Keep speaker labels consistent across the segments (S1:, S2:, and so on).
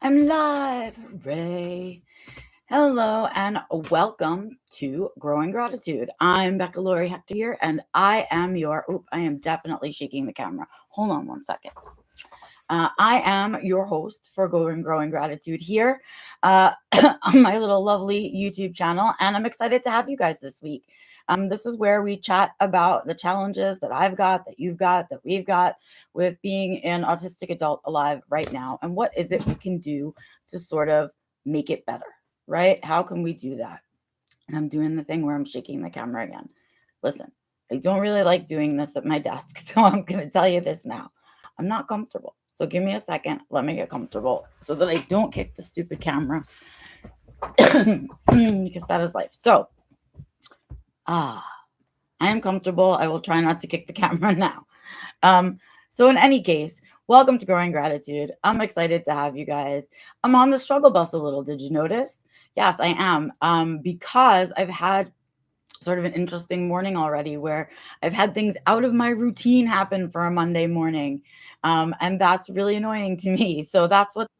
S1: I'm live. Hooray. Hello and welcome to Growing Gratitude. I'm Becca Lori Hector here, and I am I am definitely shaking the camera. Hold on one second. I am your host for Growing Gratitude here on my little lovely YouTube channel, and I'm excited to have you guys this week. This is where we chat about the challenges that I've got, that you've got, that we've got with being an autistic adult alive right now, and what is it we can do to sort of make it better, right? How can we do that? And I'm doing the thing where I'm shaking the camera again. Listen, I don't really like doing this at my desk, so I'm going to tell you this now. I'm not comfortable. So give me a second. Let me get comfortable so that I don't kick the stupid camera because that is life. So, I am comfortable. I will try not to kick the camera now. So in any case, welcome to Growing Gratitude. I'm excited to have you guys. I'm on the struggle bus a little. Did you notice? Yes, I am. Because I've had sort of an interesting morning already where I've had things out of my routine happen for a Monday morning. And that's really annoying to me. So that's what's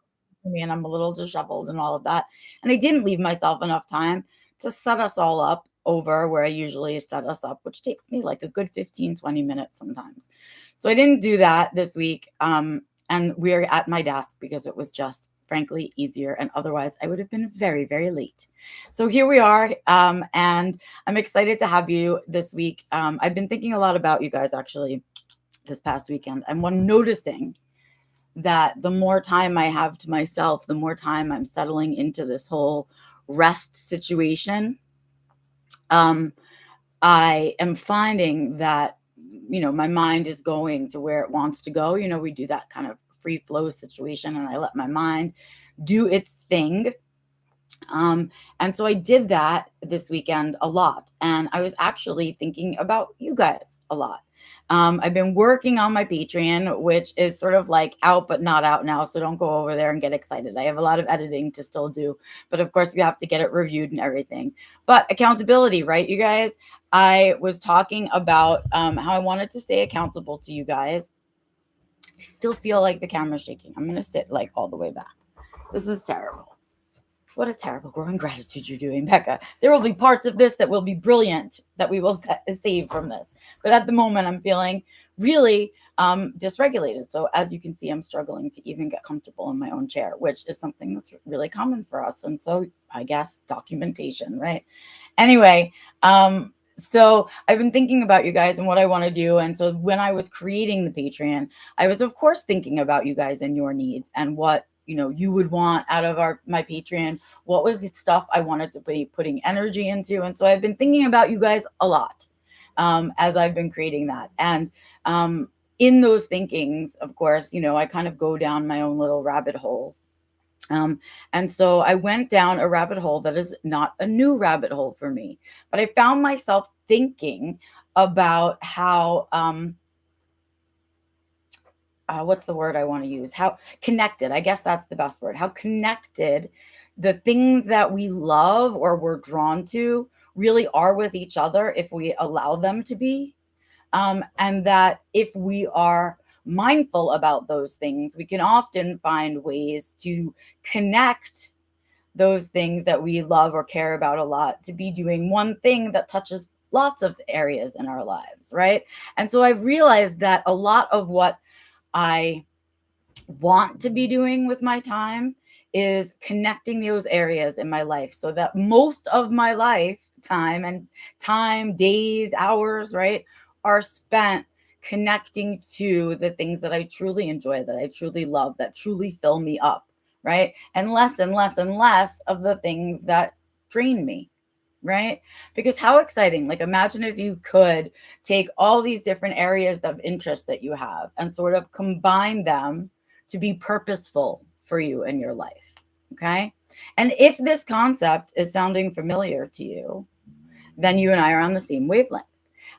S1: for me, and I'm a little disheveled and all of that. And I didn't leave myself enough time to set us all up over where I usually set us up, which takes me like a good 15, 20 minutes sometimes. So I didn't do that this week. And we're at my desk because it was just frankly easier, and otherwise I would have been very, very late. So here we are, and I'm excited to have you this week. I've been thinking a lot about you guys actually this past weekend, and one noticing that the more time I have to myself, the more time I'm settling into this whole rest situation. I am finding that my mind is going to where it wants to go. We do that kind of free flow situation, and I let my mind do its thing. And so I did that this weekend a lot, and I was actually thinking about you guys a lot. I've been working on my Patreon, which is sort of like out but not out now, so don't go over there and get excited. I have a lot of editing to still do, but of course we have to get it reviewed and everything. But accountability, right, you guys? I was talking about how I wanted to stay accountable to you guys. I still feel like the camera's shaking. I'm going to sit like all the way back. This is terrible. What a terrible Growing Gratitude you're doing, Becca. There will be parts of this that will be brilliant that we will save from this. But at the moment, I'm feeling really dysregulated. So as you can see, I'm struggling to even get comfortable in my own chair, which is something that's really common for us. And so I guess documentation, right? Anyway, so I've been thinking about you guys and what I want to do. And so when I was creating the Patreon, I was of course thinking about you guys and your needs and what you would want out of my Patreon. What was the stuff I wanted to be putting energy into? And so I've been thinking about you guys a lot as I've been creating that. And in those thinkings, of course, I kind of go down my own little rabbit holes. And so I went down a rabbit hole that is not a new rabbit hole for me, but I found myself thinking about how, what's the word I want to use? How connected, I guess that's the best word, how connected the things that we love or we're drawn to really are with each other if we allow them to be. And that if we are mindful about those things, we can often find ways to connect those things that we love or care about a lot to be doing one thing that touches lots of areas in our lives, right? And so I've realized that a lot of what I want to be doing with my time is connecting those areas in my life so that most of my life time, days, hours, right, are spent connecting to the things that I truly enjoy, that I truly love, that truly fill me up, right? And less and less and less of the things that drain me, right? Because how exciting. Like imagine if you could take all these different areas of interest that you have and sort of combine them to be purposeful for you in your life. Okay. And if this concept is sounding familiar to you, then you and I are on the same wavelength.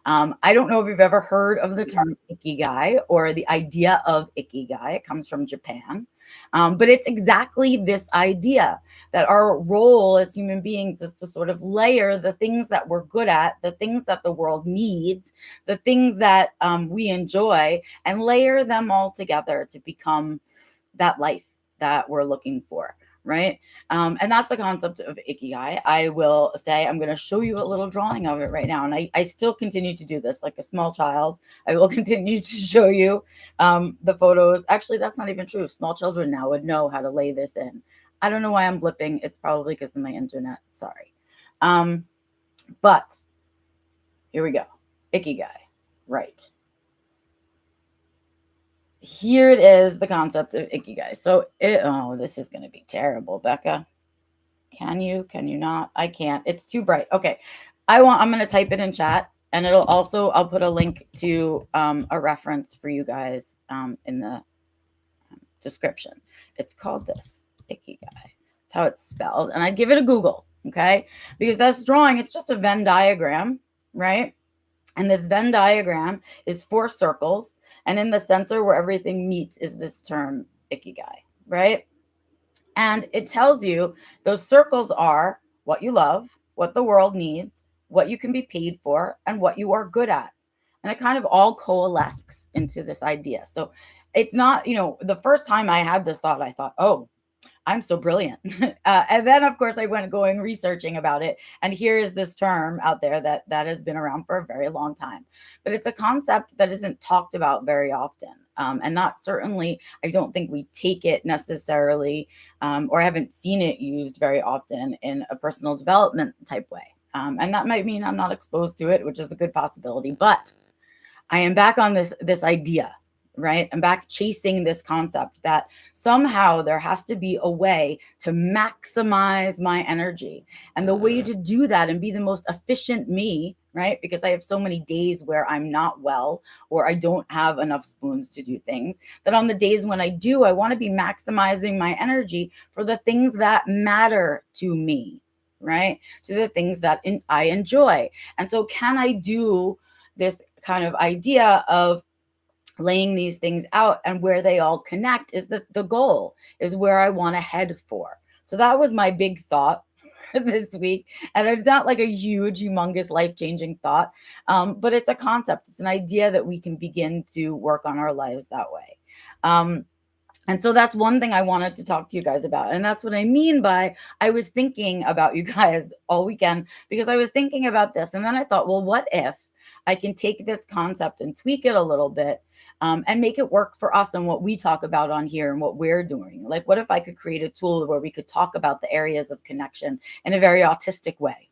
S1: I don't know if you've ever heard of the term ikigai or the idea of ikigai. It comes from Japan. But it's exactly this idea that our role as human beings is to sort of layer the things that we're good at, the things that the world needs, the things that we enjoy, and layer them all together to become that life, that we're looking for, right? And that's the concept of Ikigai. I will say, I'm going to show you a little drawing of it right now. And I still continue to do this like a small child. I will continue to show you the photos. Actually, that's not even true. Small children now would know how to lay this in. I don't know why I'm blipping. It's probably because of my internet. Sorry. But here we go. Ikigai. Right. Here it is, the concept of Ikigai. So oh, this is going to be terrible, Becca. Can you not? I can't. It's too bright. Okay. I'm going to type it in chat, and I'll put a link to a reference for you guys in the description. It's called this, Ikigai. That's how it's spelled. And I'd give it a Google, okay? Because this drawing, it's just a Venn diagram, right? And this Venn diagram is 4 circles. And in the center where everything meets is this term, Ikigai, right? And it tells you those circles are what you love, what the world needs, what you can be paid for, and what you are good at. And it kind of all coalesces into this idea. So it's not, the first time I had this thought, I thought, oh, I'm so brilliant. And then, of course, I went going researching about it. And here is this term out there that has been around for a very long time. But it's a concept that isn't talked about very often. And not certainly, I don't think we take it necessarily, or haven't seen it used very often in a personal development type way. And that might mean I'm not exposed to it, which is a good possibility. But I am back on this idea, right? I'm back chasing this concept that somehow there has to be a way to maximize my energy. And the way to do that and be the most efficient me, right? Because I have so many days where I'm not well, or I don't have enough spoons to do things, that on the days when I do, I want to be maximizing my energy for the things that matter to me, right? To the things that I enjoy. And so can I do this kind of idea of laying these things out, and where they all connect is the goal is where I want to head for. So that was my big thought this week. And it's not like a huge, humongous, life-changing thought, but it's a concept. It's an idea that we can begin to work on our lives that way. And so that's one thing I wanted to talk to you guys about. And that's what I mean by I was thinking about you guys all weekend, because I was thinking about this. And then I thought, well, what if I can take this concept and tweak it a little bit, and make it work for us and what we talk about on here and what we're doing? Like, what if I could create a tool where we could talk about the areas of connection in a very autistic way,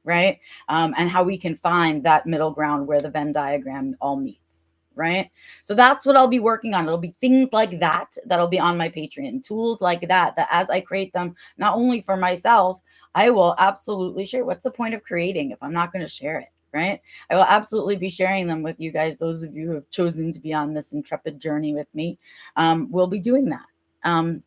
S1: right? And how we can find that middle ground where the Venn diagram all meets, right? So that's what I'll be working on. It'll be things like that that'll be on my Patreon, tools like that as I create them, not only for myself, I will absolutely share. What's the point of creating if I'm not going to share it? Right? I will absolutely be sharing them with you guys. Those of you who have chosen to be on this intrepid journey with me, will be doing that.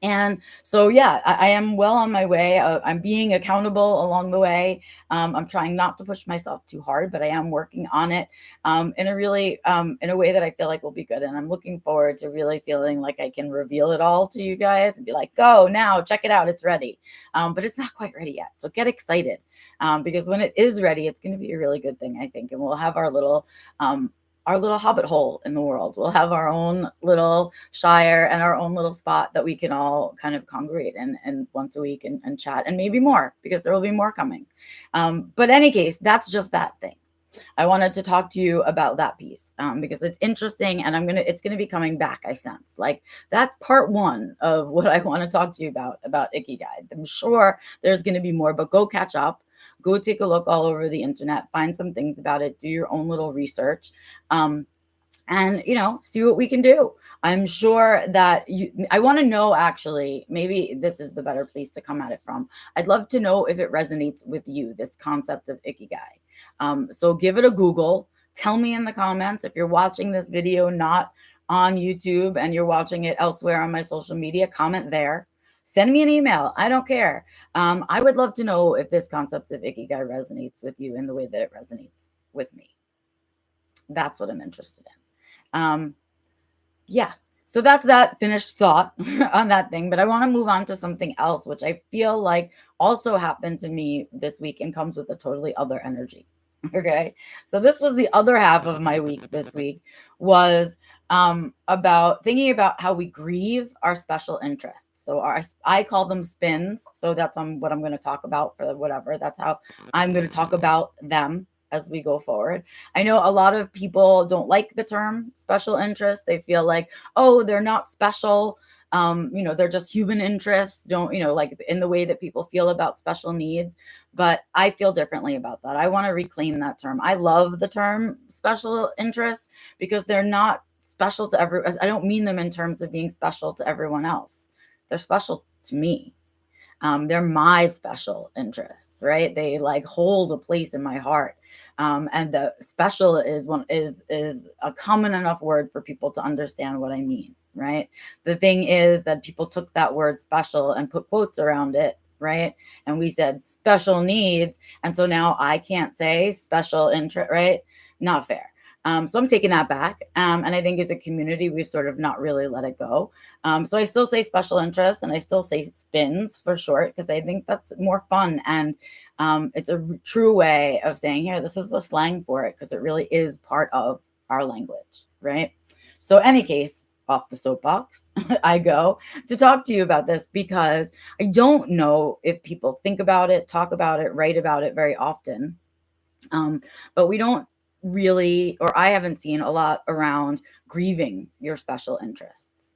S1: And so, yeah, I am well on my way. I'm being accountable along the way. I'm trying not to push myself too hard, but I am working on it in a really, in a way that I feel like will be good. And I'm looking forward to really feeling like I can reveal it all to you guys and be like, go now, check it out. It's ready. But it's not quite ready yet. So get excited, because when it is ready, it's going to be a really good thing, I think. And we'll have our little hobbit hole in the world. We'll have our own little shire and our own little spot that we can all kind of congregate in once a week and chat, and maybe more, because there will be more coming. But in any case, that's just that thing. I wanted to talk to you about that piece, because it's interesting, and it's going to be coming back. I sense like that's part 1 of what I want to talk to you about Ikigai. I'm sure there's going to be more, but go catch up. Go take a look all over the internet, find some things about it, do your own little research, and, see what we can do. I'm sure that I want to know, actually, maybe this is the better place to come at it from. I'd love to know if it resonates with you, this concept of Ikigai. So give it a Google. Tell me in the comments if you're watching this video not on YouTube and you're watching it elsewhere on my social media. Comment there. Send me an email. I don't care. I would love to know if this concept of Ikigai resonates with you in the way that it resonates with me. That's what I'm interested in. Yeah. So that's that finished thought on that thing. But I want to move on to something else, which I feel like also happened to me this week and comes with a totally other energy. Okay. So this was the other half of my week this week, was about thinking about how we grieve our special interests. So I call them spins. So that's what I'm going to talk about for whatever. That's how I'm going to talk about them as we go forward. I know a lot of people don't like the term special interest. They feel like, oh, they're not special. They're just human interests. Don't, like in the way that people feel about special needs. But I feel differently about that. I want to reclaim that term. I love the term special interests because they're not special to I don't mean them in terms of being special to everyone else. They're special to me. They're my special interests, right? They like hold a place in my heart. And the special is a common enough word for people to understand what I mean, right? The thing is that people took that word special and put quotes around it, right? And we said special needs, and so now I can't say special interest, right? Not fair. So I'm taking that back. And I think as a community, we've sort of not really let it go. So I still say special interest and I still say spins for short, because I think that's more fun. And it's a true way of saying, here, this is the slang for it, because it really is part of our language, right? So any case, off the soapbox, I go to talk to you about this because I don't know if people think about it, talk about it, write about it very often. But we don't really, or I haven't seen a lot around grieving your special interests.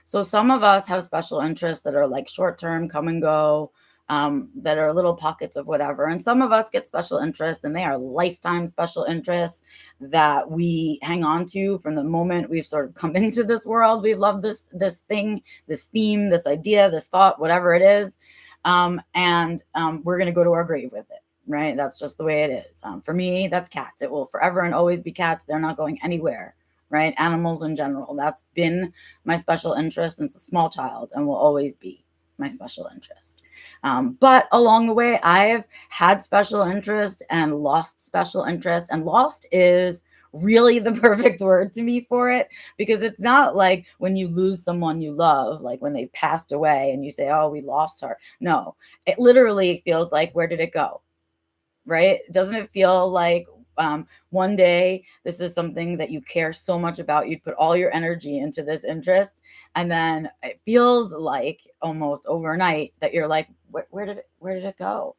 S1: So some of us have special interests that are like short term, come and go, that are little pockets of whatever. And some of us get special interests and they are lifetime special interests that we hang on to from the moment we've sort of come into this world. We love this thing, this theme, this idea, this thought, whatever it is. And we're going to go to our grave with it. Right? That's just the way it is. For me, that's cats. It will forever and always be cats. They're not going anywhere, right? Animals in general. That's been my special interest since a small child and will always be my special interest. But along the way, I've had special interest and lost special interest. And lost is really the perfect word to me for it, because it's not like when you lose someone you love, like when they passed away and you say, oh, we lost her. No, it literally feels like, where did it go? Right? Doesn't it feel like one day this is something that you care so much about, you'd put all your energy into this interest, and then it feels like almost overnight that you're like, where did it go?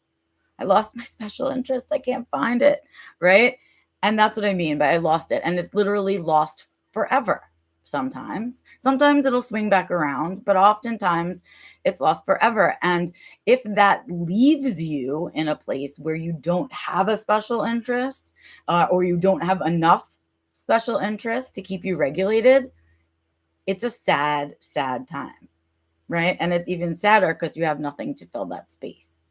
S1: I lost my special interest. I can't find it, right? And that's what I mean by I lost it. And it's literally lost forever. Sometimes it'll swing back around, but oftentimes it's lost forever. And if that leaves you in a place where you don't have a special interest, or you don't have enough special interest to keep you regulated, it's a sad, sad time, right? And it's even sadder because you have nothing to fill that space.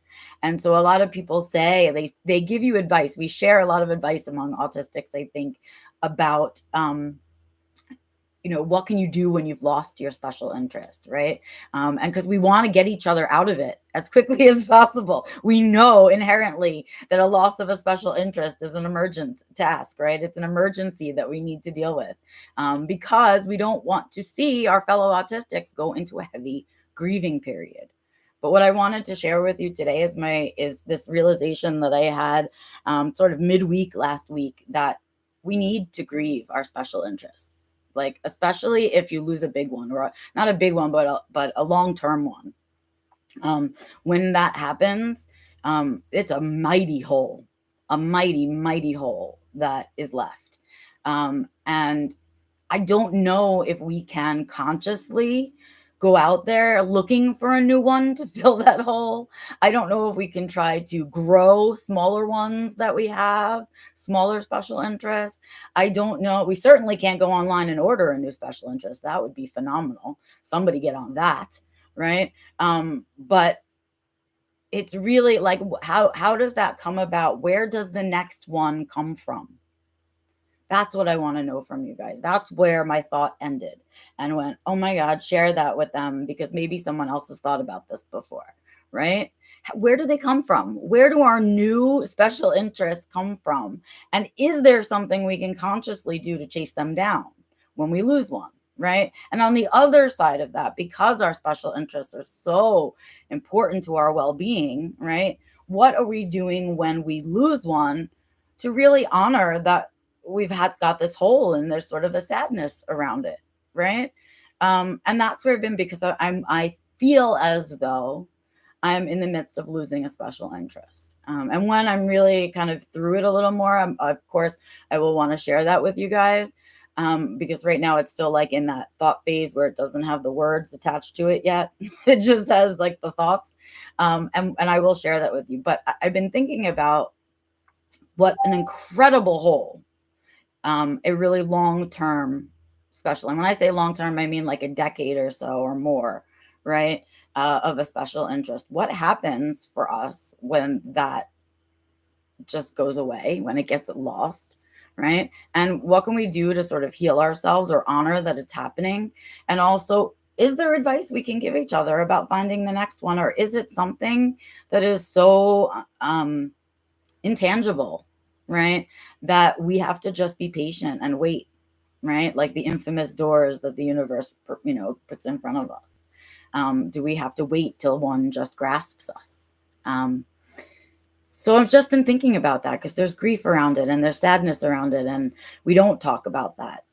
S1: And so a lot of people say, they give you advice. We share a lot of advice among autistics, I think, about what can you do when you've lost your special interest, right? And because we want to get each other out of it as quickly as possible. We know inherently that a loss of a special interest is an emergent task, right? It's an emergency that we need to deal with, because we don't want to see our fellow autistics go into a heavy grieving period. But what I wanted to share with you today is this realization that I had sort of midweek last week, that we need to grieve our special interests. Like, especially if you lose a big one, or not a big one, but a long-term one. When that happens, it's a mighty hole, a mighty, mighty hole that is left. And I don't know if we can consciously go out there looking for a new one to fill that hole. I don't know if we can try to grow smaller ones that we have, smaller special interests. I don't know. We certainly can't go online and order a new special interest. That would be phenomenal. Somebody get on that, right? But it's really like, how does that come about? Where does the next one come from? That's what I want to know from you guys. That's where my thought ended, and went, oh my God, share that with them, because maybe someone else has thought about this before, right? Where do they come from? Where do our new special interests come from? And is there something we can consciously do to chase them down when we lose one, right? And on the other side of that, because our special interests are so important to our well-being, right? What are we doing when we lose one to really honor that we've got this hole and there's sort of a sadness around it, right? And that's where I've been, because I feel as though I'm in the midst of losing a special interest. And when I'm really kind of through it a little more, of course, I will want to share that with you guys. Because right now it's still like in that thought phase where it doesn't have the words attached to it yet. It just has like the thoughts. And I will share that with you. But I've been thinking about what an incredible hole, a really long-term special. And when I say long-term, I mean like a decade or so or more, right? Of a special interest. What happens for us when that just goes away, when it gets lost, right? And what can we do to sort of heal ourselves or honor that it's happening? And also, is there advice we can give each other about finding the next one? Or is it something that is so intangible, right, that we have to just be patient and wait, right? Like the infamous doors that the universe, puts in front of us. Do we have to wait till one just grasps us? So I've just been thinking about that, because there's grief around it and there's sadness around it, and we don't talk about that,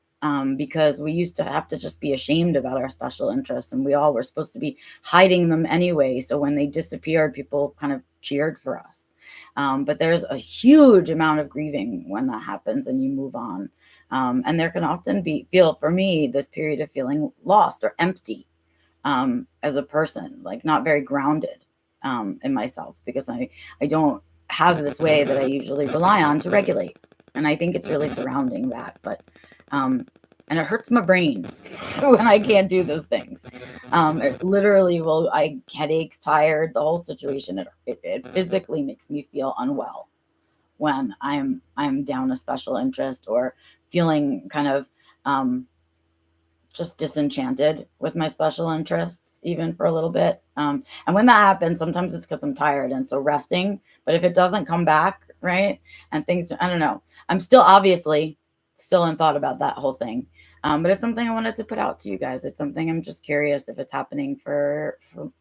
S1: because we used to have to just be ashamed about our special interests, and we all were supposed to be hiding them anyway. So when they disappeared, people kind of cheered for us. But there's a huge amount of grieving when that happens and you move on. And there can often feel for me, this period of feeling lost or empty, as a person, like not very grounded in myself, because I don't have this way that I usually rely on to regulate. And I think it's really surrounding that. But and it hurts my brain when I can't do those things. It literally I headaches, tired, the whole situation. It physically makes me feel unwell when I'm down a special interest or feeling kind of just disenchanted with my special interests, even for a little bit. And when that happens, sometimes it's because I'm tired and so resting. But if it doesn't come back, right, and things, I don't know. I'm still obviously still in thought about that whole thing. But it's something I wanted to put out to you guys. It's something I'm just curious if it's happening for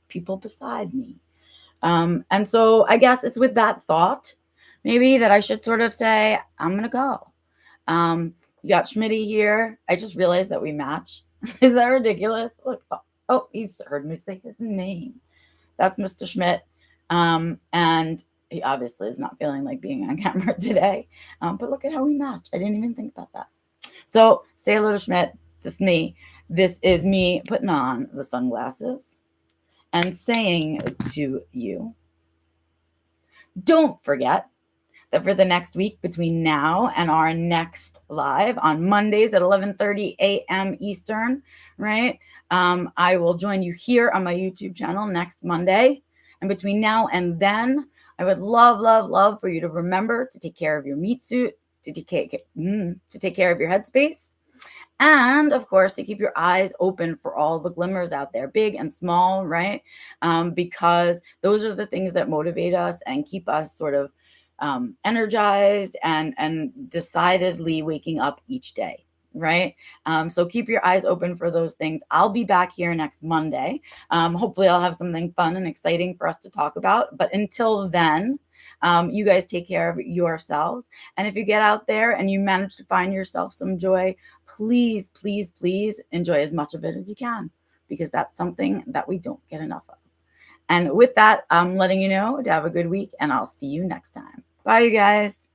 S1: people beside me. And so I guess it's with that thought, maybe, that I should sort of say, I'm going to go. You got Schmitty here. I just realized that we match. Is that ridiculous? Look, oh, he's heard me say his name. That's Mr. Schmidt. And he obviously is not feeling like being on camera today. But look at how we match. I didn't even think about that. So say hello to Schmidt. This is me. This is me putting on the sunglasses and saying to you, don't forget that for the next week, between now and our next live on Mondays at 11:30 a.m. Eastern, right? I will join you here on my YouTube channel next Monday. And between now and then, I would love, love, love for you to remember to take care of your meat suit, to take care of your headspace, and of course, to keep your eyes open for all the glimmers out there, big and small, right? Because those are the things that motivate us and keep us sort of energized and decidedly waking up each day, right? So keep your eyes open for those things. I'll be back here next Monday. Hopefully I'll have something fun and exciting for us to talk about. But until then, you guys take care of yourselves. And if you get out there and you manage to find yourself some joy, please, please, please enjoy as much of it as you can, because that's something that we don't get enough of. And with that, I'm letting you know to have a good week, and I'll see you next time. Bye, you guys.